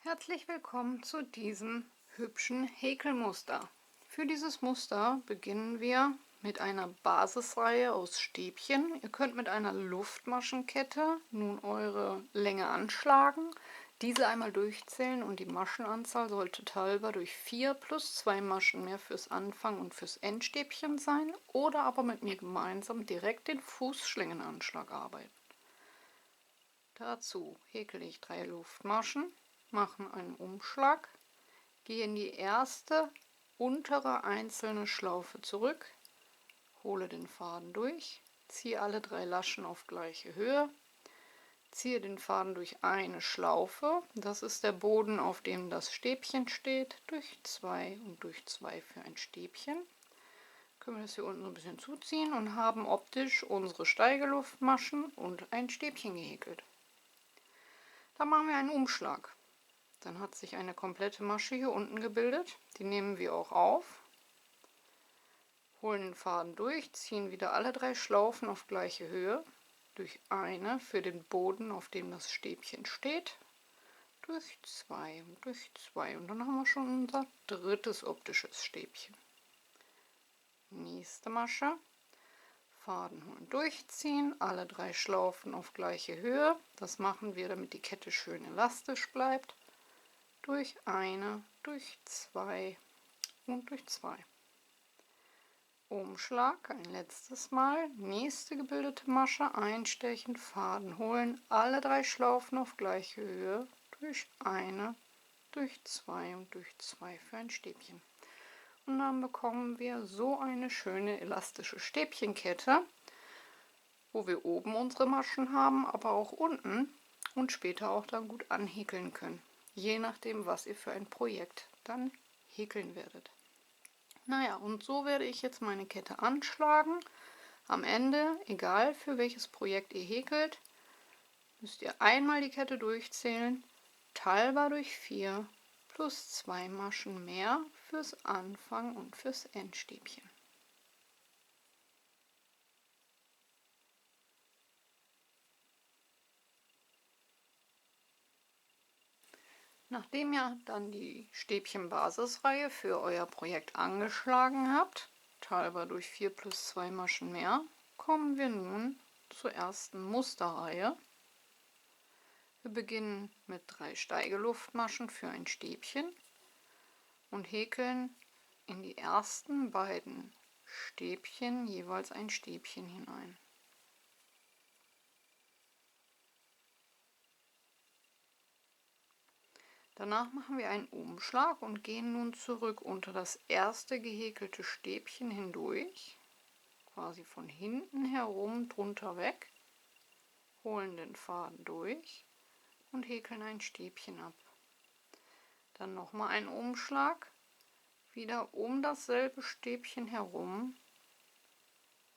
Herzlich willkommen zu diesem hübschen Häkelmuster. Für dieses Muster beginnen wir mit einer Basisreihe aus Stäbchen. Ihr könnt mit einer Luftmaschenkette nun eure Länge anschlagen, diese einmal durchzählen und die Maschenanzahl sollte teilbar durch 4 plus 2 Maschen mehr fürs Anfang und fürs Endstäbchen sein oder aber mit mir gemeinsam direkt den Fußschlingenanschlag arbeiten. Dazu häkle ich 3 Luftmaschen, mache einen Umschlag, gehe in die erste untere einzelne Schlaufe zurück, hole den Faden durch, ziehe alle 3 Laschen auf gleiche Höhe, ziehe den Faden durch eine Schlaufe, das ist der Boden, auf dem das Stäbchen steht, durch 2 und durch 2 für ein Stäbchen. Können wir das hier unten so ein bisschen zuziehen und haben optisch unsere Steigeluftmaschen und ein Stäbchen gehäkelt. Dann machen wir einen Umschlag. Dann hat sich eine komplette Masche hier unten gebildet. Die nehmen wir auch auf. Holen den Faden durch, ziehen wieder alle 3 Schlaufen auf gleiche Höhe. Durch eine für den Boden, auf dem das Stäbchen steht. Durch 2 und durch 2. Und dann haben wir schon unser drittes optisches Stäbchen. Nächste Masche. Faden holen, durchziehen, alle 3 Schlaufen auf gleiche Höhe. Das machen wir, damit die Kette schön elastisch bleibt. Durch eine, durch 2 und durch 2. Umschlag, ein letztes Mal, nächste gebildete Masche, einstechen, Faden holen, alle 3 Schlaufen auf gleiche Höhe, durch eine, durch 2 und durch 2 für ein Stäbchen. Und dann bekommen wir so eine schöne elastische Stäbchenkette, wo wir oben unsere Maschen haben, aber auch unten und später auch dann gut anhäkeln können. Je nachdem, was ihr für ein Projekt dann häkeln werdet. Naja, und so werde ich jetzt meine Kette anschlagen. Am Ende, egal für welches Projekt ihr häkelt, müsst ihr einmal die Kette durchzählen, teilbar durch 4 plus 2 Maschen mehr fürs Anfang und fürs Endstäbchen. Nachdem ihr dann die Stäbchen-Basisreihe für euer Projekt angeschlagen habt, teilbar durch 4 plus 2 Maschen mehr, kommen wir nun zur ersten Musterreihe. Wir beginnen mit 3 Steigeluftmaschen für ein Stäbchen und häkeln in die ersten beiden Stäbchen jeweils ein Stäbchen hinein. Danach machen wir einen Umschlag und gehen nun zurück unter das erste gehäkelte Stäbchen hindurch, quasi von hinten herum drunter weg, holen den Faden durch und häkeln ein Stäbchen ab. Dann nochmal einen Umschlag, wieder um dasselbe Stäbchen herum,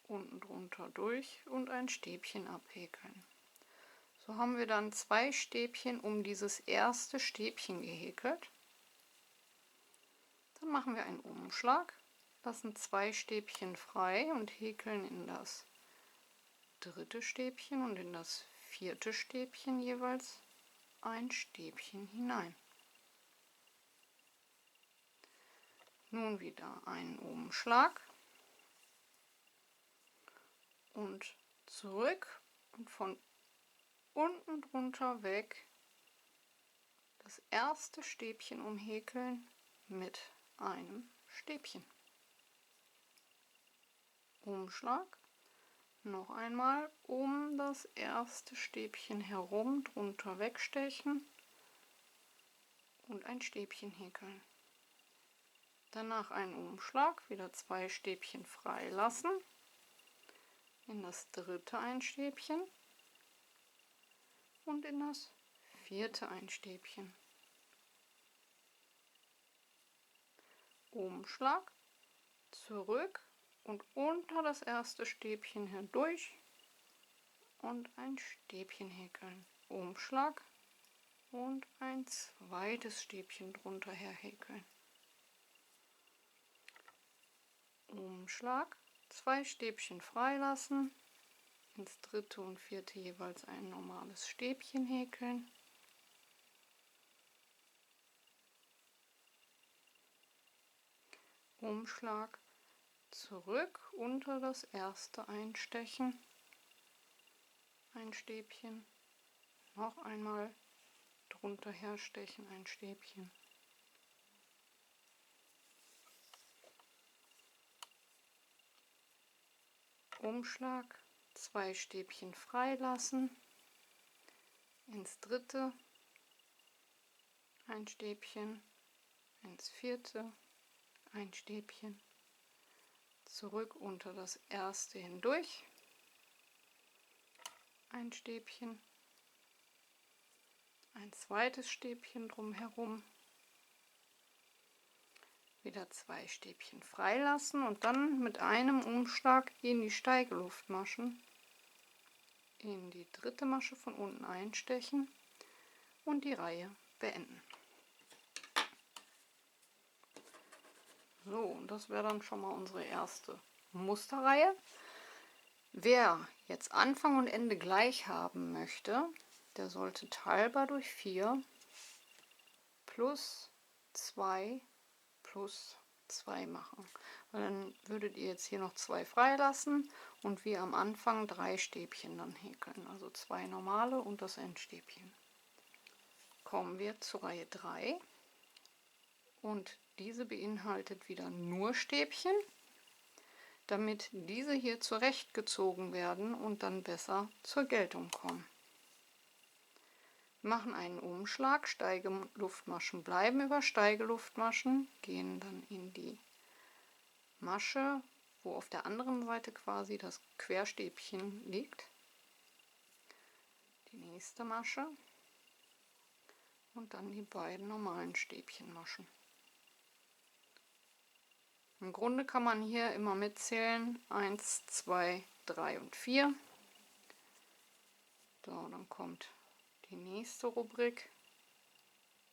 unten drunter durch und ein Stäbchen abhäkeln. So haben wir dann 2 Stäbchen um dieses erste Stäbchen gehäkelt. Dann machen wir einen Umschlag, lassen 2 Stäbchen frei und häkeln in das dritte Stäbchen und in das vierte Stäbchen jeweils ein Stäbchen hinein. Nun wieder einen Umschlag und zurück und von unten drunter weg das erste Stäbchen umhäkeln mit einem Stäbchen. Umschlag, noch einmal um das erste Stäbchen herum drunter wegstechen und ein Stäbchen häkeln. Danach einen Umschlag, wieder 2 Stäbchen freilassen, in das dritte ein Stäbchen und in das vierte ein Stäbchen. Umschlag, zurück und unter das erste Stäbchen hindurch und ein Stäbchen häkeln. Umschlag und ein zweites Stäbchen drunter her häkeln. Umschlag, 2 Stäbchen freilassen, ins dritte und vierte jeweils ein normales Stäbchen häkeln. Umschlag, zurück, unter das erste einstechen, ein Stäbchen, noch einmal drunter herstechen, ein Stäbchen. Umschlag, 2 Stäbchen freilassen, ins dritte, ein Stäbchen, ins vierte, ein Stäbchen, zurück unter das erste hindurch, ein Stäbchen, ein zweites Stäbchen drumherum, wieder 2 Stäbchen freilassen und dann mit einem Umschlag in die Steigeluftmaschen in die dritte Masche von unten einstechen und die Reihe beenden. So, und das wäre dann schon mal unsere erste Musterreihe. Wer jetzt Anfang und Ende gleich haben möchte, der sollte teilbar durch 4 plus 2 plus 2 machen. Weil dann würdet ihr jetzt hier noch 2 freilassen und wie am Anfang 3 Stäbchen dann häkeln. Also 2 normale und das Endstäbchen. Kommen wir zur Reihe 3 und diese beinhaltet wieder nur Stäbchen, damit diese hier zurechtgezogen werden und dann besser zur Geltung kommen. Wir machen einen Umschlag, Steigeluftmaschen bleiben über Steigeluftmaschen, gehen dann in die Masche, wo auf der anderen Seite quasi das Querstäbchen liegt, die nächste Masche und dann die beiden normalen Stäbchenmaschen. Im Grunde kann man hier immer mitzählen, 1, 2, 3 und 4. So, dann kommt die nächste Rubrik,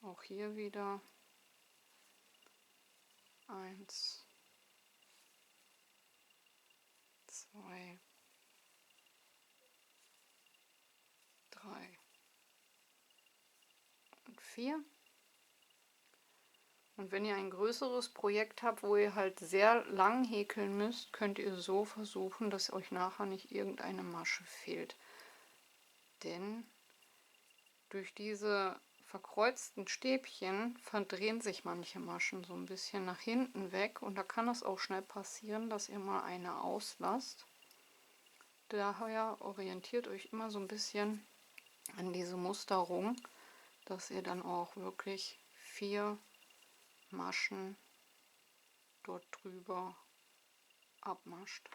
auch hier wieder 1, 2, 3 und 4. Und wenn ihr ein größeres Projekt habt, wo ihr halt sehr lang häkeln müsst, könnt ihr so versuchen, dass euch nachher nicht irgendeine Masche fehlt. Denn durch diese verkreuzten Stäbchen verdrehen sich manche Maschen so ein bisschen nach hinten weg und da kann es auch schnell passieren, dass ihr mal eine auslasst. Daher orientiert euch immer so ein bisschen an diese Musterung, dass ihr dann auch wirklich 4 Maschen dort drüber abmascht.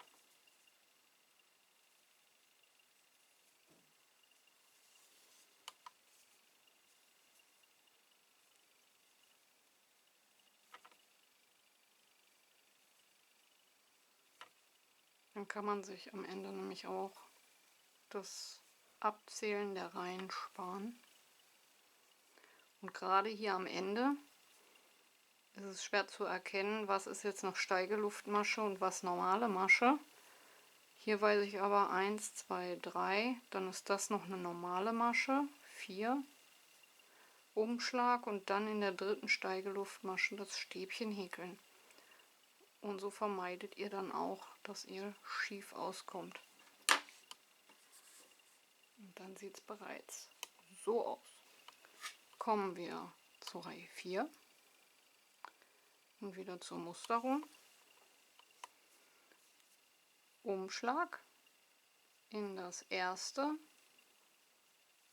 Dann kann man sich am Ende nämlich auch das Abzählen der Reihen sparen. Und gerade hier am Ende ist es schwer zu erkennen, was ist jetzt noch Steigeluftmasche und was normale Masche. Hier weiß ich aber 1, 2, 3, dann ist das noch eine normale Masche, 4, Umschlag und dann in der dritten Steigeluftmasche das Stäbchen häkeln. Und so vermeidet ihr dann auch, dass ihr schief auskommt. Und dann sieht es bereits so aus. Kommen wir zur Reihe 4 und wieder zur Musterung. Umschlag in das erste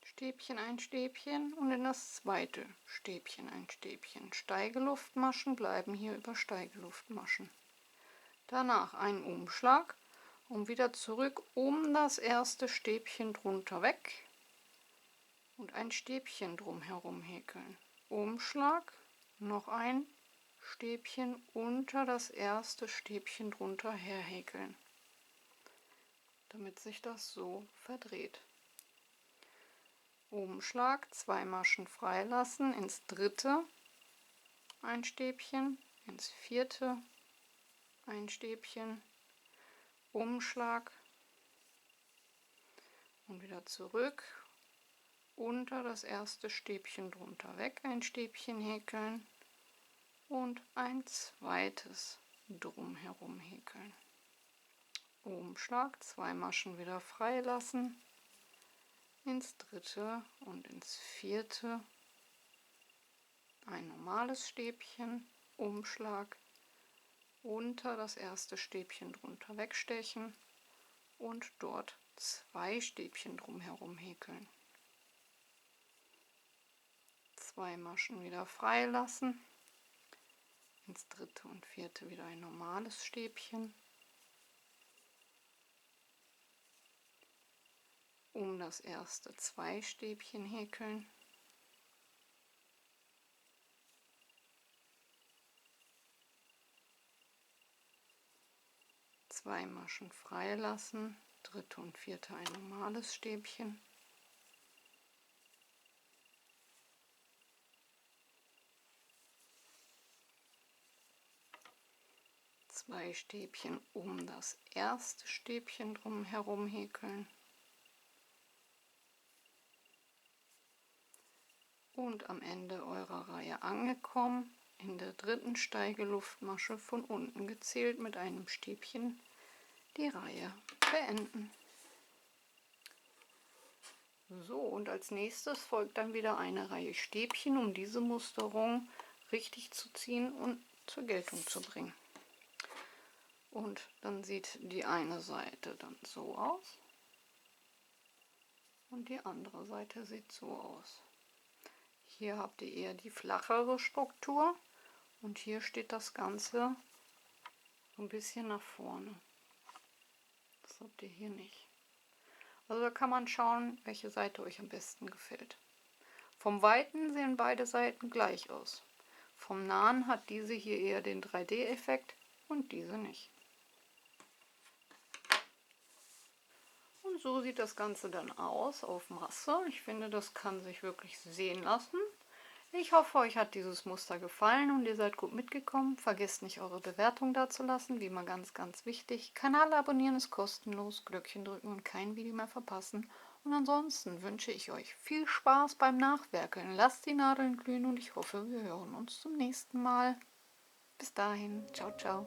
Stäbchen ein Stäbchen und in das zweite Stäbchen ein Stäbchen. Steigeluftmaschen bleiben hier über Steigeluftmaschen. Danach einen Umschlag und wieder zurück um das erste Stäbchen drunter weg und ein Stäbchen drumherum häkeln. Umschlag, noch ein Stäbchen unter das erste Stäbchen drunter her häkeln, damit sich das so verdreht. Umschlag, 2 Maschen freilassen, ins dritte ein Stäbchen, ins vierte ein Stäbchen, Umschlag und wieder zurück, unter das erste Stäbchen drunter weg ein Stäbchen häkeln und ein zweites drum herum häkeln. Umschlag, 2 Maschen wieder frei lassen, ins dritte und ins vierte ein normales Stäbchen, Umschlag, unter das erste Stäbchen drunter wegstechen und dort 2 Stäbchen drum herum häkeln. 2 Maschen wieder frei lassen, ins dritte und vierte wieder ein normales Stäbchen, um das erste 2 Stäbchen häkeln, zwei Maschen frei lassen, dritte und vierte ein normales Stäbchen, zwei Stäbchen um das erste Stäbchen drum herum häkeln und am Ende eurer Reihe angekommen, in der dritten Steigeluftmasche von unten gezählt mit einem Stäbchen die Reihe beenden. So, und als nächstes folgt dann wieder eine Reihe Stäbchen, um diese Musterung richtig zu ziehen und zur Geltung zu bringen. Und dann sieht die eine Seite dann so aus und die andere Seite sieht so aus. Hier habt ihr eher die flachere Struktur und hier steht das Ganze so ein bisschen nach vorne. Das habt ihr hier nicht. Also da kann man schauen, welche Seite euch am besten gefällt. Vom Weiten sehen beide Seiten gleich aus. Vom Nahen hat diese hier eher den 3D-Effekt und diese nicht. Und so sieht das Ganze dann aus auf Masse. Ich finde, das kann sich wirklich sehen lassen. Ich hoffe, euch hat dieses Muster gefallen und ihr seid gut mitgekommen. Vergesst nicht, eure Bewertung dazulassen, wie immer ganz, ganz wichtig. Kanal abonnieren ist kostenlos, Glöckchen drücken und kein Video mehr verpassen. Und ansonsten wünsche ich euch viel Spaß beim Nachwerkeln. Lasst die Nadeln glühen und ich hoffe, wir hören uns zum nächsten Mal. Bis dahin, ciao, ciao.